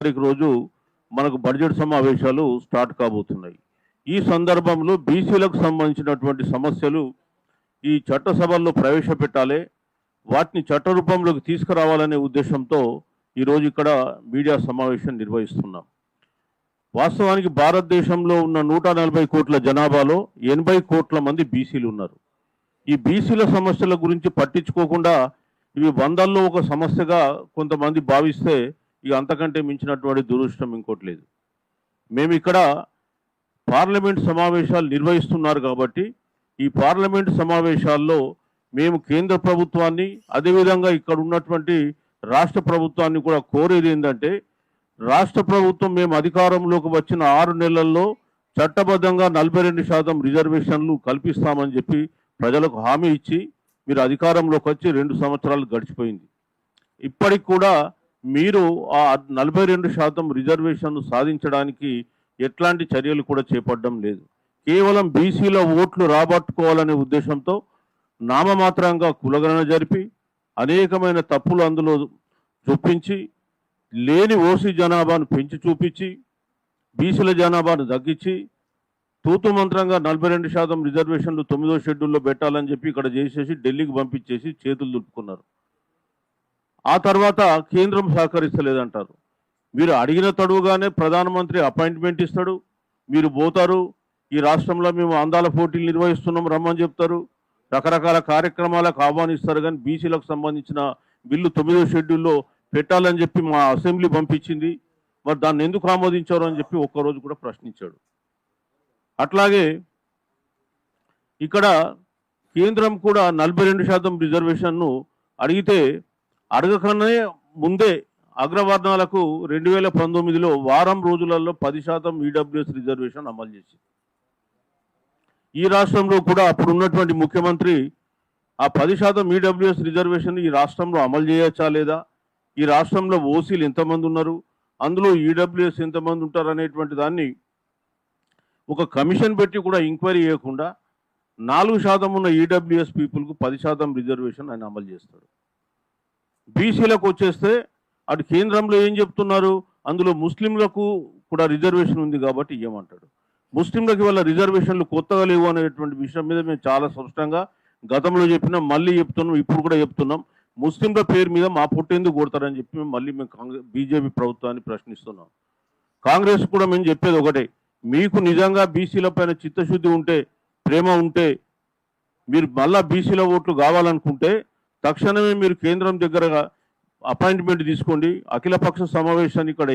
తారీఖు రోజు మనకు బడ్జెట్ సమావేశాలు స్టార్ట్ కాబోతున్నాయి. ఈ సందర్భంలో బీసీలకు సంబంధించినటువంటి సమస్యలు ఈ చట్టసభల్లో ప్రవేశపెట్టాలి, వాటిని చట్ట రూపంలోకి తీసుకురావాలనే ఉద్దేశంతో ఈరోజు ఇక్కడ మీడియా సమావేశం నిర్వహిస్తున్నాం. వాస్తవానికి భారతదేశంలో ఉన్న 140 కోట్ల జనాభాలో 80 కోట్ల మంది బీసీలు ఉన్నారు. ఈ బీసీల సమస్యల గురించి పట్టించుకోకుండా ఇవి వందల్లో ఒక సమస్యగా కొంతమంది భావిస్తే ఇక అంతకంటే మించినటువంటి దురదృష్టం ఇంకోటి లేదు. మేము ఇక్కడ పార్లమెంట్ సమావేశాలు నిర్వహిస్తున్నారు కాబట్టి ఈ పార్లమెంట్ సమావేశాల్లో మేము కేంద్ర ప్రభుత్వాన్ని అదేవిధంగా ఇక్కడ ఉన్నటువంటి రాష్ట్ర ప్రభుత్వాన్ని కూడా కోరేది ఏంటంటే, రాష్ట్ర ప్రభుత్వం మేము అధికారంలోకి వచ్చిన 6 నెలల్లో చట్టబద్ధంగా 42% రిజర్వేషన్లు కల్పిస్తామని చెప్పి ప్రజలకు హామీ ఇచ్చి మీరు అధికారంలోకి వచ్చి 2 సంవత్సరాలు గడిచిపోయింది. ఇప్పటికి కూడా మీరు ఆ 42% రిజర్వేషన్లు సాధించడానికి ఎట్లాంటి చర్యలు కూడా చేపట్టడం లేదు. కేవలం బీసీల ఓట్లు రాబట్టుకోవాలనే ఉద్దేశంతో నామమాత్రంగా కులగణన జరిపి అనేకమైన తప్పులు అందులో చొప్పించి లేని ఓసీ జనాభాను పెంచి చూపించి బీసీల జనాభాను తగ్గించి తూతు మంత్రంగా 42% రిజర్వేషన్లు 9వ షెడ్యూల్లో పెట్టాలని చెప్పి ఇక్కడ చేసేసి ఢిల్లీకి పంపించేసి చేతులు దులుపుకున్నారు. ఆ తర్వాత కేంద్రం సహకరిస్తలేదంటారు. మీరు అడిగిన తడువుగానే ప్రధానమంత్రి అపాయింట్మెంట్ ఇస్తాడు, మీరు పోతారు, ఈ రాష్ట్రంలో మేము అందాల పోటీలు నిర్వహిస్తున్నాం రమ్మని చెప్తారు, రకరకాల కార్యక్రమాలకు ఆహ్వానిస్తారు. కానీ బీసీలకు సంబంధించిన బిల్లు 9వ షెడ్యూల్లో పెట్టాలని చెప్పి మా అసెంబ్లీ పంపించింది, మరి దాన్ని ఎందుకు ఆమోదించారు అని చెప్పి ఒక్కరోజు కూడా ప్రశ్నించాడు. అట్లాగే ఇక్కడ కేంద్రం కూడా 42% రిజర్వేషన్ను అడిగితే అడగకనే ముందే అగ్రవర్ణాలకు 2019లో వారం రోజులలో 10% ఈడబ్ల్యూఎస్ రిజర్వేషన్ అమలు చేసింది. ఈ రాష్ట్రంలో కూడా అప్పుడు ఉన్నటువంటి ముఖ్యమంత్రి ఆ 10% ఈడబ్ల్యూఎస్ రిజర్వేషన్ ఈ రాష్ట్రంలో అమలు చేయొచ్చా లేదా, ఈ రాష్ట్రంలో ఓసీలు ఎంతమంది ఉన్నారు, అందులో ఈడబ్ల్యూఎస్ ఎంతమంది ఉంటారు అనేటువంటి దాన్ని ఒక కమిషన్ పెట్టి కూడా ఎంక్వైరీ చేయకుండా 4% ఉన్న ఈడబ్ల్యూఎస్ పీపుల్కు 10% రిజర్వేషన్ ఆయన అమలు చేస్తాడు. బీసీలకు వచ్చేస్తే అటు కేంద్రంలో ఏం చెప్తున్నారు, అందులో ముస్లింలకు కూడా రిజర్వేషన్ ఉంది కాబట్టి ఇవ్వమంటాడు. ముస్లింలకు వల్ల రిజర్వేషన్లు కొత్తగా లేవు అనేటువంటి విషయం మీద మేము చాలా స్పష్టంగా గతంలో చెప్పినాం, మళ్ళీ చెప్తున్నాం, ఇప్పుడు కూడా చెప్తున్నాం. ముస్లింల పేరు మీద మా పుట్టేందుకు కొడతారని చెప్పి మళ్ళీ మేము బీజేపీ ప్రభుత్వాన్ని ప్రశ్నిస్తున్నాం. కాంగ్రెస్ కూడా మేము చెప్పేది ఒకటే, మీకు నిజంగా బీసీల పైన చిత్తశుద్ధి ఉంటే, ప్రేమ ఉంటే, మీరు మళ్ళా బీసీల ఓట్లు కావాలనుకుంటే తక్షణమే మీరు కేంద్రం దగ్గర అపాయింట్మెంట్ తీసుకోండి, అఖిలపక్ష సమావేశాన్ని ఇక్కడ